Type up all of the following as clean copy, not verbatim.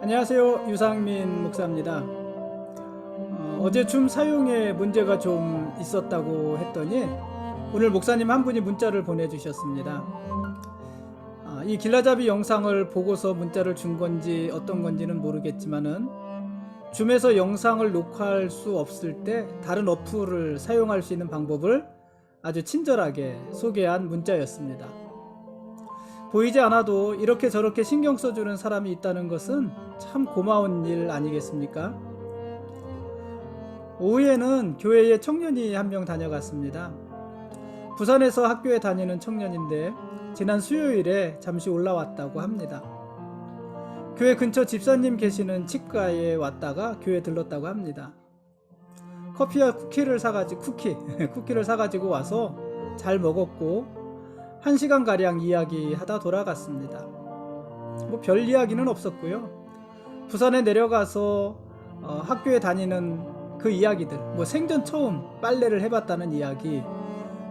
안녕하세요. 유상민 목사입니다. 어제 줌 사용에 문제가 좀 있었다고 했더니 오늘 목사님 한 분이 문자를 보내주셨습니다. 이 길라잡이 영상을 보고서 문자를 준 건지 어떤 건지는 모르겠지만은 줌에서 영상을 녹화할 수 없을 때 다른 어플을 사용할 수 있는 방법을 아주 친절하게 소개한 문자였습니다. 보이지 않아도 이렇게 저렇게 신경 써주는 사람이 있다는 것은 참 고마운 일 아니겠습니까? 오후에는 교회에 청년이 한 명 다녀갔습니다. 부산에서 학교에 다니는 청년인데 지난 수요일에 잠시 올라왔다고 합니다. 교회 근처 집사님 계시는 치과에 왔다가 교회 들렀다고 합니다. 커피와 쿠키를 사가지고 쿠키를 사가지고 와서 잘 먹었고 1시간가량 이야기하다 돌아갔습니다. 뭐 별 이야기는 없었고요. 부산에 내려가서 학교에 다니는 그 이야기들, 뭐 생전 처음 빨래를 해봤다는 이야기,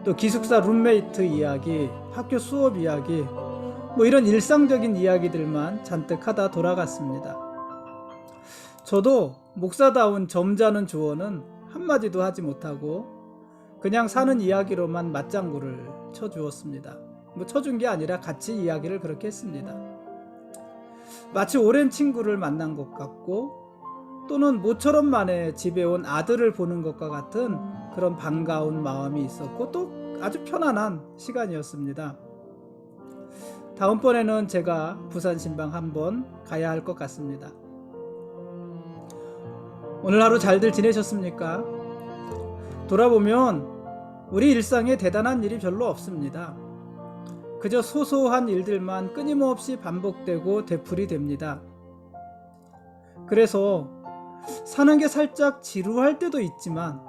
또 기숙사 룸메이트 이야기, 학교 수업 이야기, 뭐 이런 일상적인 이야기들만 잔뜩 하다 돌아갔습니다. 저도 목사다운 점잖은 조언은 한마디도 하지 못하고 그냥 사는 이야기로만 맞장구를 쳐주었습니다. 뭐 쳐준 게 아니라 같이 이야기를 그렇게 했습니다. 마치 오랜 친구를 만난 것 같고 또는 모처럼 만에 집에 온 아들을 보는 것과 같은 그런 반가운 마음이 있었고 또 아주 편안한 시간이었습니다. 다음번에는 제가 부산 신방 한번 가야 할 것 같습니다. 오늘 하루 잘들 지내셨습니까? 돌아보면 우리 일상에 대단한 일이 별로 없습니다. 그저 소소한 일들만 끊임없이 반복되고 되풀이 됩니다. 그래서 사는 게 살짝 지루할 때도 있지만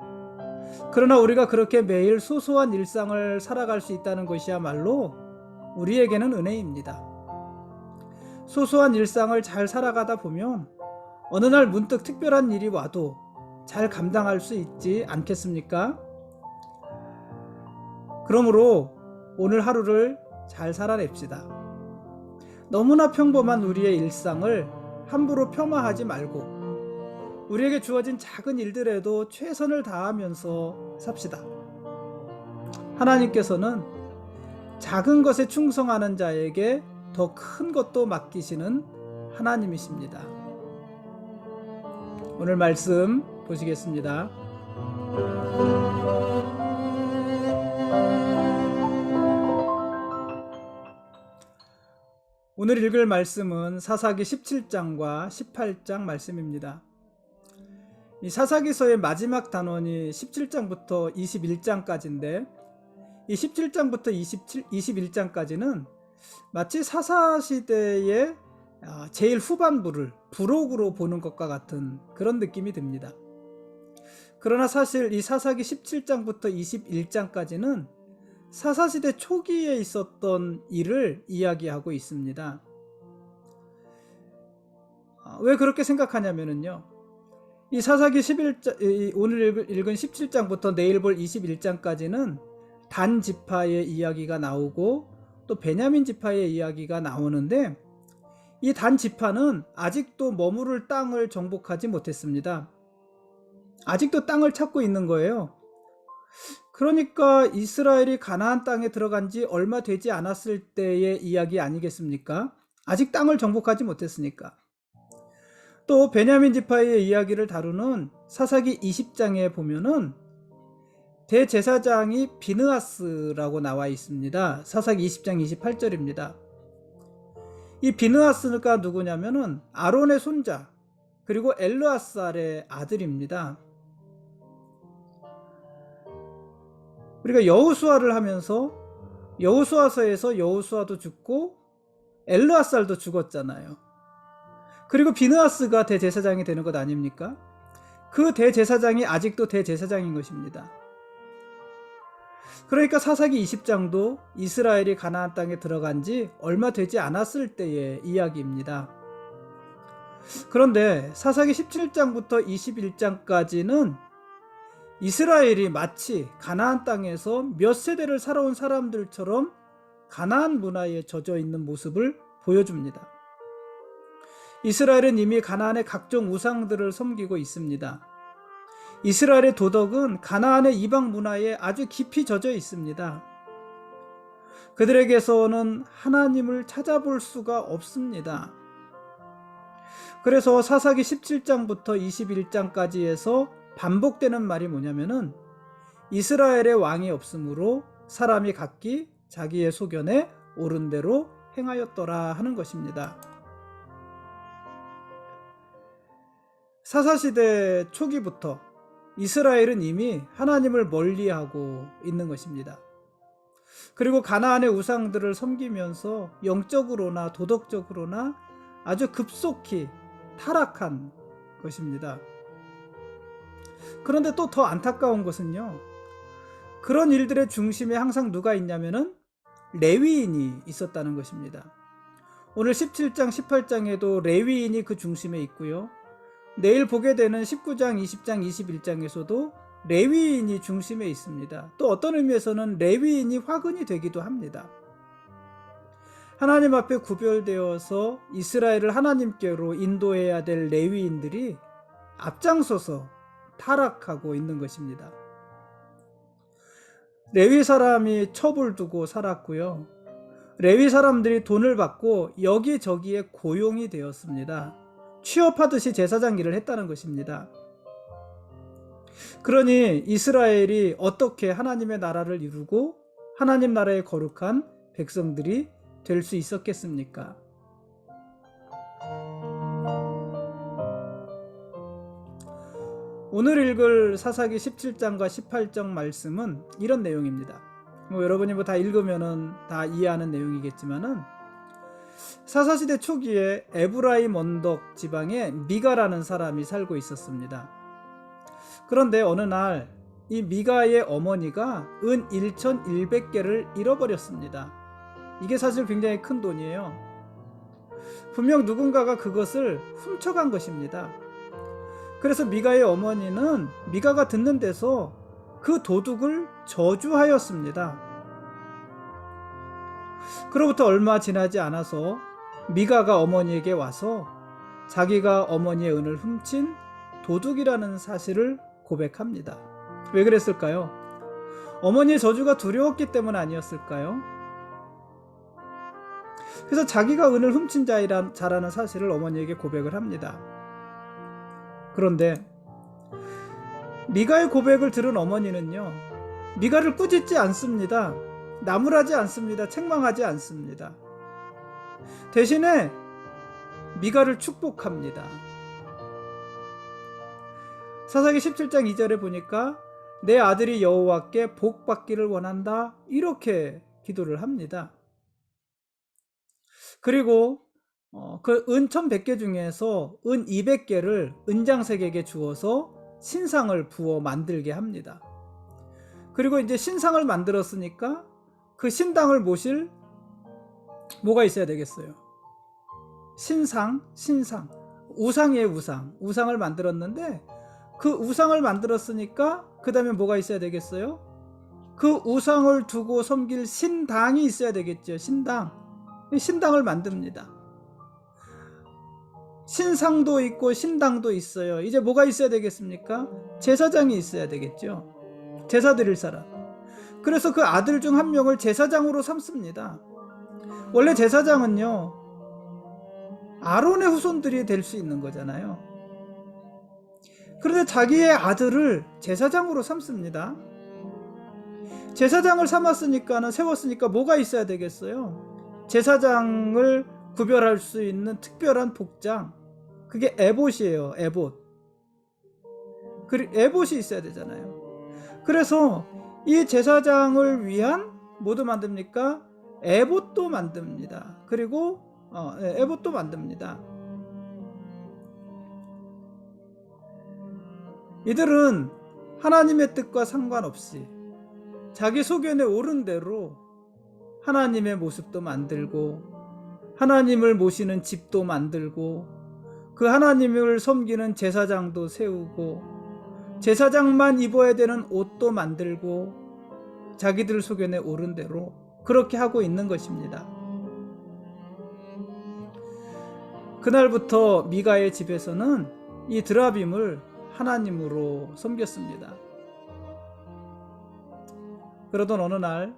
그러나 우리가 그렇게 매일 소소한 일상을 살아갈 수 있다는 것이야말로 우리에게는 은혜입니다. 소소한 일상을 잘 살아가다 보면 어느 날 문득 특별한 일이 와도 잘 감당할 수 있지 않겠습니까? 그러므로 오늘 하루를 잘 살아냅시다. 너무나 평범한 우리의 일상을 함부로 폄하하지 말고 우리에게 주어진 작은 일들에도 최선을 다하면서 삽시다. 하나님께서는 작은 것에 충성하는 자에게 더 큰 것도 맡기시는 하나님이십니다. 오늘 말씀 보시겠습니다. 오늘 읽을 말씀은 사사기 17장과 18장 말씀입니다. 이 사사기서의 마지막 단원이 17장부터 21장까지인데 이 17장부터 21장까지는 마치 사사시대의 제일 후반부를 부록으로 보는 것과 같은 그런 느낌이 듭니다. 그러나 사실 이 사사기 17장부터 21장까지는 사사시대 초기에 있었던 일을 이야기하고 있습니다. 왜 그렇게 생각하냐면요. 이 사사기 11장, 오늘 읽은 17장부터 내일 볼 21장까지는 단 지파의 이야기가 나오고 또 베냐민 지파의 이야기가 나오는데 이 단 지파는 아직도 머무를 땅을 정복하지 못했습니다. 아직도 땅을 찾고 있는 거예요. 그러니까 이스라엘이 가나안 땅에 들어간 지 얼마 되지 않았을 때의 이야기 아니겠습니까? 아직 땅을 정복하지 못했으니까. 또 베냐민 지파의 이야기를 다루는 사사기 20장에 보면은 대제사장이 비느하스라고 나와 있습니다. 사사기 20장 28절입니다. 이 비느하스가 누구냐면은 아론의 손자 그리고 엘르아살의 아들입니다. 우리가 여호수아를 하면서 여호수아서에서 여호수아도 죽고 엘르아살도 죽었잖아요. 그리고 비느하스가 대제사장이 되는 것 아닙니까? 그 대제사장이 아직도 대제사장인 것입니다. 그러니까 사사기 20장도 이스라엘이 가나안 땅에 들어간 지 얼마 되지 않았을 때의 이야기입니다. 그런데 사사기 17장부터 21장까지는 이스라엘이 마치 가나안 땅에서 몇 세대를 살아온 사람들처럼 가나안 문화에 젖어 있는 모습을 보여줍니다. 이스라엘은 이미 가나안의 각종 우상들을 섬기고 있습니다. 이스라엘의 도덕은 가나안의 이방 문화에 아주 깊이 젖어 있습니다. 그들에게서는 하나님을 찾아볼 수가 없습니다. 그래서 사사기 17장부터 21장까지에서 반복되는 말이 뭐냐면은 이스라엘의 왕이 없으므로 사람이 각기 자기의 소견에 옳은 대로 행하였더라 하는 것입니다. 사사시대 초기부터 이스라엘은 이미 하나님을 멀리하고 있는 것입니다. 그리고 가나안의 우상들을 섬기면서 영적으로나 도덕적으로나 아주 급속히 타락한 것입니다. 그런데 또 더 안타까운 것은요, 그런 일들의 중심에 항상 누가 있냐면은 레위인이 있었다는 것입니다. 오늘 17장 18장에도 레위인이 그 중심에 있고요, 내일 보게 되는 19장 20장 21장에서도 레위인이 중심에 있습니다. 또 어떤 의미에서는 레위인이 화근이 되기도 합니다. 하나님 앞에 구별되어서 이스라엘을 하나님께로 인도해야 될 레위인들이 앞장서서 타락하고 있는 것입니다. 레위 사람이 첩을 두고 살았고요, 레위 사람들이 돈을 받고 여기저기에 고용이 되었습니다. 취업하듯이 제사장 일을 했다는 것입니다. 그러니 이스라엘이 어떻게 하나님의 나라를 이루고 하나님 나라의 거룩한 백성들이 될 수 있었겠습니까? 오늘 읽을 사사기 17장과 18장 말씀은 이런 내용입니다. 여러분이 다 읽으면 다 이해하는 내용이겠지만은, 사사시대 초기에 에브라임 언덕 지방에 미가라는 사람이 살고 있었습니다. 그런데 어느 날 이 미가의 어머니가 은 1,100개를 잃어버렸습니다. 이게 사실 굉장히 큰 돈이에요. 분명 누군가가 그것을 훔쳐간 것입니다. 그래서 미가의 어머니는 미가가 듣는 데서 그 도둑을 저주하였습니다. 그로부터 얼마 지나지 않아서 미가가 어머니에게 와서 자기가 어머니의 은을 훔친 도둑이라는 사실을 고백합니다. 왜 그랬을까요? 어머니의 저주가 두려웠기 때문 아니었을까요? 그래서 자기가 은을 훔친 자라는 사실을 어머니에게 고백을 합니다. 그런데 미가의 고백을 들은 어머니는요, 미가를 꾸짖지 않습니다. 나무라지 않습니다. 책망하지 않습니다. 대신에 미가를 축복합니다. 사사기 17장 2절에 보니까 내 아들이 여호와께 복 받기를 원한다, 이렇게 기도를 합니다. 그리고 그 은 1,100개 중에서 은 200개를 은장색에게 주어서 신상을 부어 만들게 합니다. 그리고 이제 신상을 만들었으니까 그 신당을 모실 뭐가 있어야 되겠어요? 신상, 우상이에요. 우상을 만들었는데, 그 우상을 만들었으니까 그 다음에 뭐가 있어야 되겠어요? 그 우상을 두고 섬길 신당이 있어야 되겠죠. 신당을 만듭니다. 신상도 있고 신당도 있어요. 이제 뭐가 있어야 되겠습니까? 제사장이 있어야 되겠죠. 제사 드릴 사람. 그래서 그 아들 중 한 명을 제사장으로 삼습니다. 원래 제사장은요, 아론의 후손들이 될 수 있는 거잖아요. 그런데 자기의 아들을 제사장으로 삼습니다. 제사장을 세웠으니까 뭐가 있어야 되겠어요? 제사장을 구별할 수 있는 특별한 복장, 그게 에봇이에요. 에봇이 있어야 되잖아요. 그래서 이 제사장을 위한 뭐도 만듭니까? 에봇도 만듭니다. 그리고 에봇도 만듭니다. 이들은 하나님의 뜻과 상관없이 자기 소견에 옳은 대로 하나님의 모습도 만들고, 하나님을 모시는 집도 만들고, 그 하나님을 섬기는 제사장도 세우고, 제사장만 입어야 되는 옷도 만들고, 자기들 소견에 옳은 대로 그렇게 하고 있는 것입니다. 그날부터 미가의 집에서는 이 드라빔을 하나님으로 섬겼습니다. 그러던 어느 날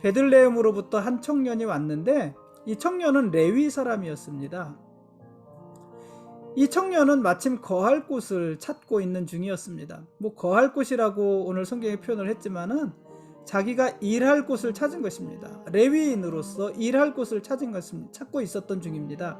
베들레헴으로부터 한 청년이 왔는데 이 청년은 레위 사람이었습니다. 이 청년은 마침 거할 곳을 찾고 있는 중이었습니다. 거할 곳이라고 오늘 성경에 표현을 했지만은 자기가 일할 곳을 찾은 것입니다. 레위인으로서 일할 곳을 찾고 있었던 중입니다.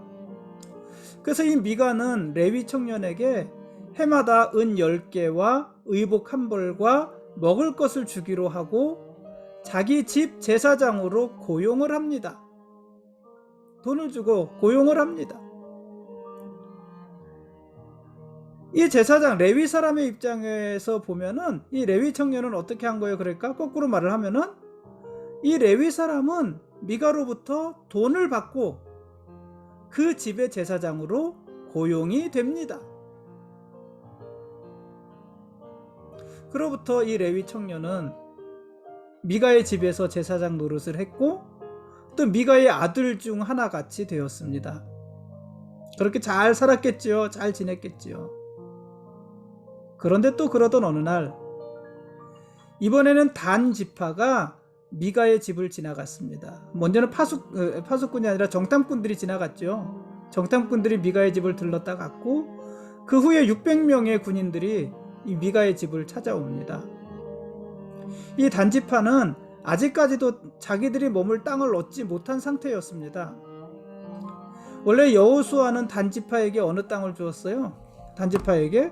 그래서 이 미가는 레위 청년에게 해마다 은 10개와 의복 한 벌과 먹을 것을 주기로 하고 자기 집 제사장으로 고용을 합니다. 돈을 주고 고용을 합니다. 이 제사장 레위 사람의 입장에서 보면은 이 레위 청년은 어떻게 한 거예요? 그러니까 거꾸로 말을 하면은 이 레위 사람은 미가로부터 돈을 받고 그 집의 제사장으로 고용이 됩니다. 그로부터 이 레위 청년은 미가의 집에서 제사장 노릇을 했고 또 미가의 아들 중 하나같이 되었습니다. 그렇게 잘 살았겠지요. 잘 지냈겠지요. 그런데 또 그러던 어느 날 이번에는 단 지파가 미가의 집을 지나갔습니다. 먼저는 파수꾼이 아니라 정탐꾼들이 지나갔죠. 정탐꾼들이 미가의 집을 들렀다 갔고 그 후에 600명의 군인들이 이 미가의 집을 찾아옵니다. 이 단지파는 아직까지도 자기들이 머물 땅을 얻지 못한 상태였습니다. 원래 여호수아는 단지파에게 어느 땅을 주었어요? 단지파에게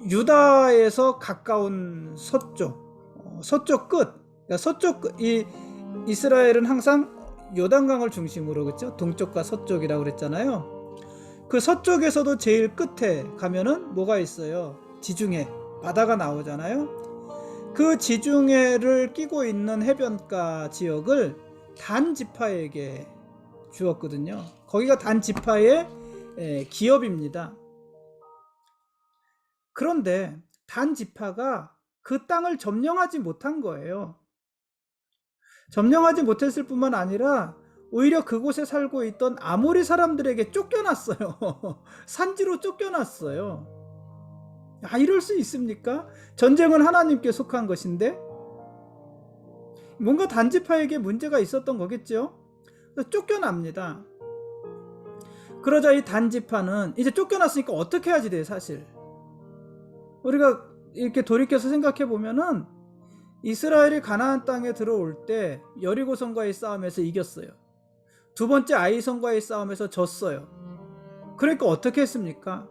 유다에서 가까운 서쪽 끝, 그러니까 서쪽 끝. 이 이스라엘은 항상 요단강을 중심으로 그렇죠? 동쪽과 서쪽이라고 그랬잖아요. 그 서쪽에서도 제일 끝에 가면은 뭐가 있어요? 지중해, 바다가 나오잖아요. 그 지중해를 끼고 있는 해변가 지역을 단 지파에게 주었거든요. 거기가 단 지파의 기업입니다. 그런데 단 지파가 그 땅을 점령하지 못한 거예요. 점령하지 못했을 뿐만 아니라 오히려 그곳에 살고 있던 아모리 사람들에게 쫓겨났어요. 산지로 쫓겨났어요. 이럴 수 있습니까? 전쟁은 하나님께 속한 것인데 뭔가 단지파에게 문제가 있었던 거겠죠. 쫓겨납니다. 그러자 이 단지파는 이제 쫓겨났으니까 어떻게 해야지 돼요, 사실. 우리가 이렇게 돌이켜서 생각해 보면은 이스라엘이 가나안 땅에 들어올 때 여리고성과의 싸움에서 이겼어요. 두 번째 아이성과의 싸움에서 졌어요. 그러니까 어떻게 했습니까?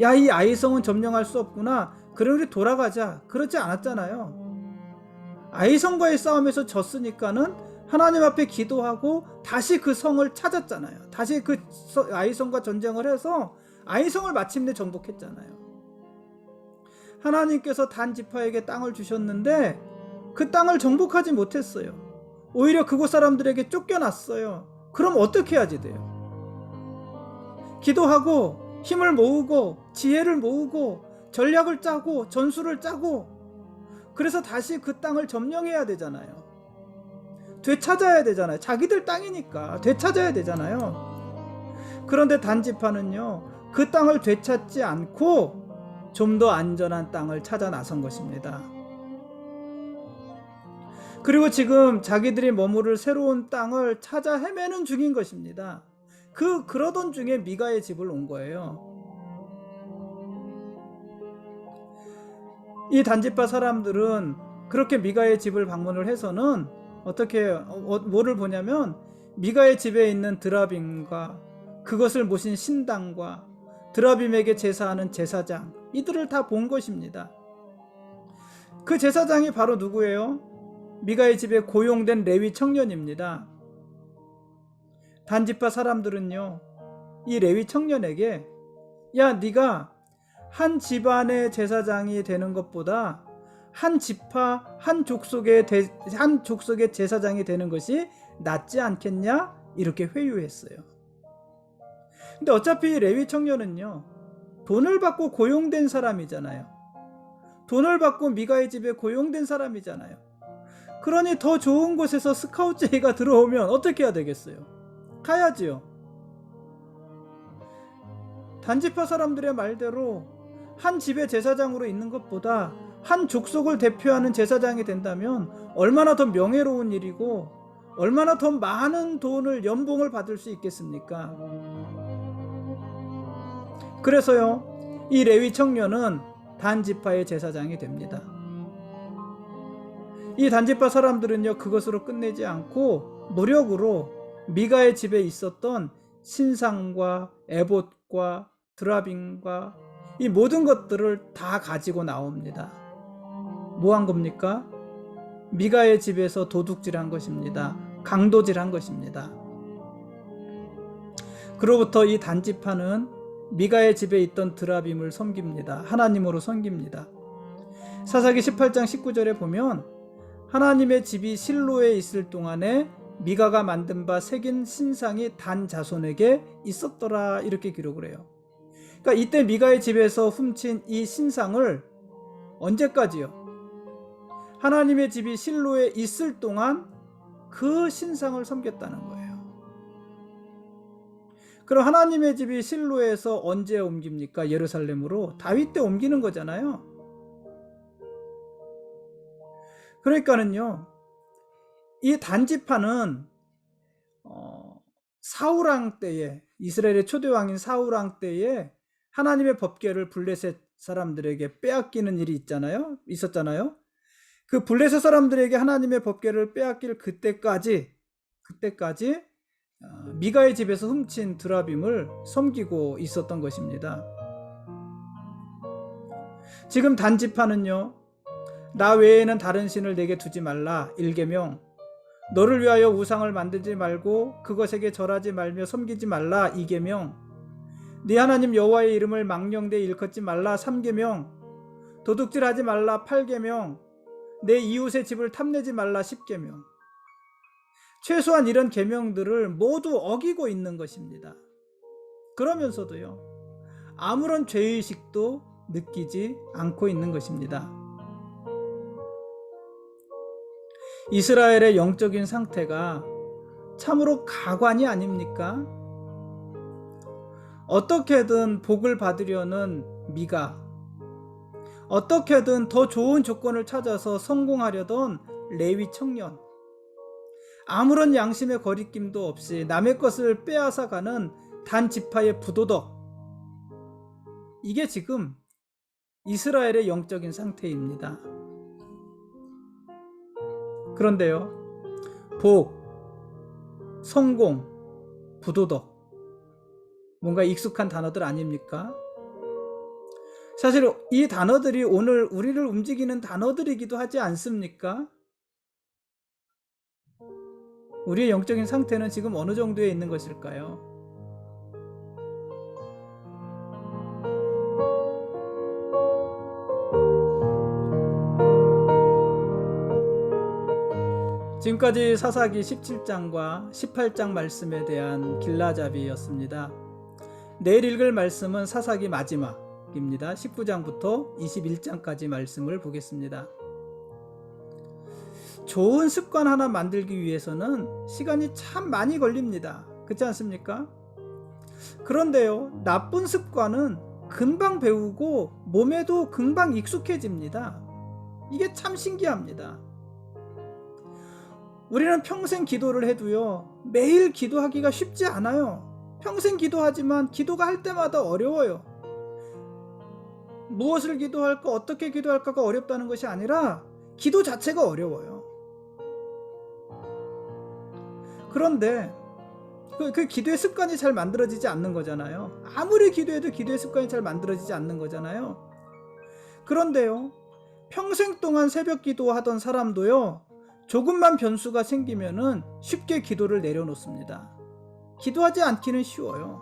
야, 이 아이성은 점령할 수 없구나. 그래 우리 돌아가자. 그렇지 않았잖아요. 아이성과의 싸움에서 졌으니까는 하나님 앞에 기도하고 다시 그 성을 찾았잖아요. 다시 그 아이성과 전쟁을 해서 아이성을 마침내 정복했잖아요. 하나님께서 단 지파에게 땅을 주셨는데 그 땅을 정복하지 못했어요. 오히려 그곳 사람들에게 쫓겨났어요. 그럼 어떻게 해야지 돼요? 기도하고 힘을 모으고 지혜를 모으고 전략을 짜고 전술을 짜고 그래서 다시 그 땅을 점령해야 되잖아요. 되찾아야 되잖아요. 자기들 땅이니까 되찾아야 되잖아요. 그런데 단지파는요, 그 땅을 되찾지 않고 좀 더 안전한 땅을 찾아 나선 것입니다. 그리고 지금 자기들이 머무를 새로운 땅을 찾아 헤매는 중인 것입니다. 그러던 중에 미가의 집을 온 거예요. 이 단지파 사람들은 그렇게 미가의 집을 방문을 해서는 뭐를 보냐면 미가의 집에 있는 드라빔과 그것을 모신 신당과 드라빔에게 제사하는 제사장, 이들을 다 본 것입니다. 그 제사장이 바로 누구예요? 미가의 집에 고용된 레위 청년입니다. 단지파 사람들은요, 이 레위 청년에게 야, 네가 한 집안의 제사장이 되는 것보다 한 지파, 한 족속의 제사장이 되는 것이 낫지 않겠냐? 이렇게 회유했어요. 근데 어차피 레위 청년은요, 돈을 받고 고용된 사람이잖아요. 돈을 받고 미가의 집에 고용된 사람이잖아요. 그러니 더 좋은 곳에서 스카우트 제의가 들어오면 어떻게 해야 되겠어요? 가야지요. 단지파 사람들의 말대로 한 집의 제사장으로 있는 것보다 한 족속을 대표하는 제사장이 된다면 얼마나 더 명예로운 일이고 얼마나 더 많은 돈을 연봉을 받을 수 있겠습니까? 그래서요, 이 레위 청년은 단지파의 제사장이 됩니다. 이 단지파 사람들은요, 그것으로 끝내지 않고 노력으로 미가의 집에 있었던 신상과 에봇과 드라빔과 이 모든 것들을 다 가지고 나옵니다. 뭐 한 겁니까? 미가의 집에서 도둑질한 것입니다. 강도질한 것입니다. 그로부터 이 단지파는 미가의 집에 있던 드라빔을 섬깁니다. 하나님으로 섬깁니다. 사사기 18장 19절에 보면 하나님의 집이 실로에 있을 동안에 미가가 만든 바 새긴 신상이 단 자손에게 있었더라, 이렇게 기록을 해요. 그러니까 이때 미가의 집에서 훔친 이 신상을 언제까지요? 하나님의 집이 실로에 있을 동안 그 신상을 섬겼다는 거예요. 그럼 하나님의 집이 실로에서 언제 옮깁니까? 예루살렘으로 다윗 때 옮기는 거잖아요. 그러니까는요, 이 단지파는 사울왕 때에, 이스라엘의 초대왕인 사울왕 때에 하나님의 법궤를 블레셋 사람들에게 빼앗기는 일이 있었잖아요. 그 블레셋 사람들에게 하나님의 법궤를 빼앗길 그때까지 미가의 집에서 훔친 드라빔을 섬기고 있었던 것입니다. 지금 단지파는요, 나 외에는 다른 신을 내게 두지 말라 1계명, 너를 위하여 우상을 만들지 말고 그것에게 절하지 말며 섬기지 말라 2계명, 네 하나님 여호와의 이름을 망령되이 일컫지 말라 3계명, 도둑질하지 말라 8계명, 내 이웃의 집을 탐내지 말라 10계명. 최소한 이런 계명들을 모두 어기고 있는 것입니다. 그러면서도요, 아무런 죄의식도 느끼지 않고 있는 것입니다. 이스라엘의 영적인 상태가 참으로 가관이 아닙니까? 어떻게든 복을 받으려는 미가, 어떻게든 더 좋은 조건을 찾아서 성공하려던 레위 청년, 아무런 양심의 거리낌도 없이 남의 것을 빼앗아가는 단지파의 부도덕, 이게 지금 이스라엘의 영적인 상태입니다. 그런데요, 복, 성공, 부도덕, 뭔가 익숙한 단어들 아닙니까? 사실 이 단어들이 오늘 우리를 움직이는 단어들이기도 하지 않습니까? 우리의 영적인 상태는 지금 어느 정도에 있는 것일까요? 지금까지 사사기 17장과 18장 말씀에 대한 길라잡이였습니다. 내일 읽을 말씀은 사사기 마지막입니다. 19장부터 21장까지 말씀을 보겠습니다. 좋은 습관 하나 만들기 위해서는 시간이 참 많이 걸립니다. 그렇지 않습니까? 그런데요, 나쁜 습관은 금방 배우고 몸에도 금방 익숙해집니다. 이게 참 신기합니다. 우리는 평생 기도를 해도요, 매일 기도하기가 쉽지 않아요. 평생 기도하지만 기도가 할 때마다 어려워요. 무엇을 기도할까, 어떻게 기도할까가 어렵다는 것이 아니라 기도 자체가 어려워요. 그런데 그 기도의 습관이 잘 만들어지지 않는 거잖아요. 아무리 기도해도 기도의 습관이 잘 만들어지지 않는 거잖아요. 그런데요, 평생 동안 새벽 기도하던 사람도요, 조금만 변수가 생기면은 쉽게 기도를 내려놓습니다. 기도하지 않기는 쉬워요.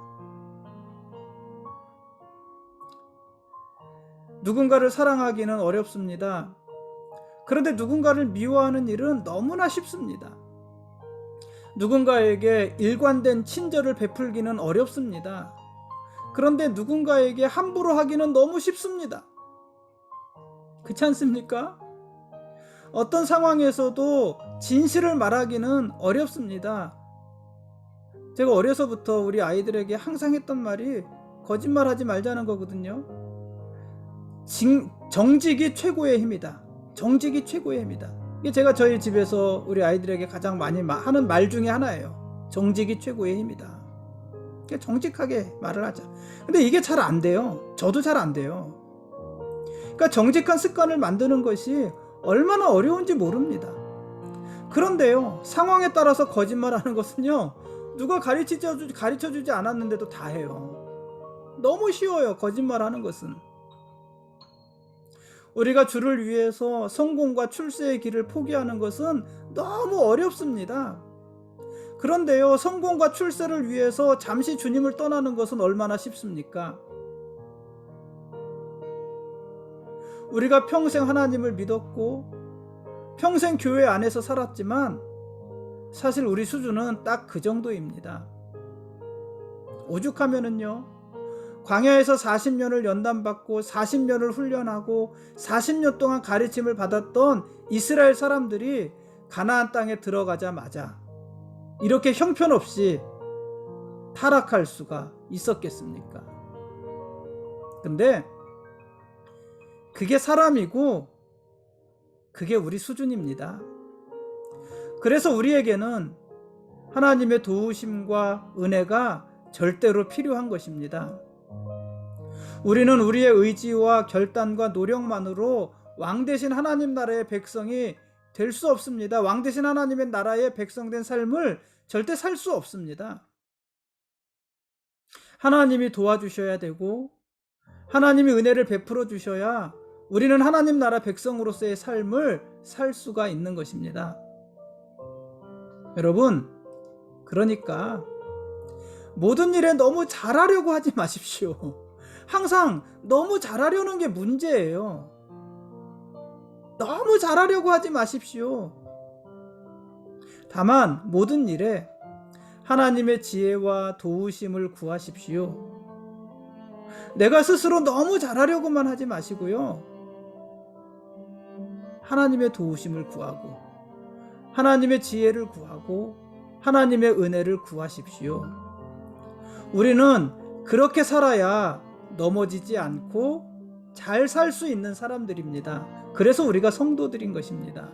누군가를 사랑하기는 어렵습니다. 그런데 누군가를 미워하는 일은 너무나 쉽습니다. 누군가에게 일관된 친절을 베풀기는 어렵습니다. 그런데 누군가에게 함부로 하기는 너무 쉽습니다. 그렇지 않습니까? 어떤 상황에서도 진실을 말하기는 어렵습니다. 제가 어려서부터 우리 아이들에게 항상 했던 말이 거짓말하지 말자는 거거든요. 정직이 최고의 힘이다. 정직이 최고의 힘이다. 이게 제가 저희 집에서 우리 아이들에게 가장 많이 하는 말 중에 하나예요. 정직이 최고의 힘이다. 정직하게 말을 하자. 근데 이게 잘 안 돼요. 저도 잘 안 돼요. 그러니까 정직한 습관을 만드는 것이 얼마나 어려운지 모릅니다. 그런데요, 상황에 따라서 거짓말하는 것은요, 누가 가르쳐주지 않았는데도 다 해요. 너무 쉬워요, 거짓말하는 것은. 우리가 주를 위해서 성공과 출세의 길을 포기하는 것은 너무 어렵습니다. 그런데요, 성공과 출세를 위해서 잠시 주님을 떠나는 것은 얼마나 쉽습니까? 우리가 평생 하나님을 믿었고 평생 교회 안에서 살았지만 사실 우리 수준은 딱 그 정도입니다. 오죽하면은요, 광야에서 40년을 연단받고 40년을 훈련하고 40년 동안 가르침을 받았던 이스라엘 사람들이 가나안 땅에 들어가자마자 이렇게 형편없이 타락할 수가 있었겠습니까? 근데 그게 사람이고 그게 우리 수준입니다. 그래서 우리에게는 하나님의 도우심과 은혜가 절대로 필요한 것입니다. 우리는 우리의 의지와 결단과 노력만으로 왕 대신 하나님 나라의 백성이 될 수 없습니다. 왕 대신 하나님의 나라의 백성된 삶을 절대 살 수 없습니다. 하나님이 도와주셔야 되고 하나님이 은혜를 베풀어 주셔야 우리는 하나님 나라 백성으로서의 삶을 살 수가 있는 것입니다. 여러분, 그러니까 모든 일에 너무 잘하려고 하지 마십시오. 항상 너무 잘하려는 게 문제예요. 너무 잘하려고 하지 마십시오. 다만 모든 일에 하나님의 지혜와 도우심을 구하십시오. 내가 스스로 너무 잘하려고만 하지 마시고요. 하나님의 도우심을 구하고 하나님의 지혜를 구하고 하나님의 은혜를 구하십시오. 우리는 그렇게 살아야 넘어지지 않고 잘 살 수 있는 사람들입니다. 그래서 우리가 성도들인 것입니다.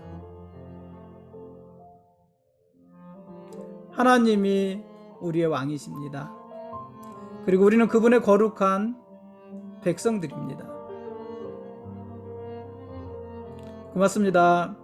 하나님이 우리의 왕이십니다. 그리고 우리는 그분의 거룩한 백성들입니다. 고맙습니다.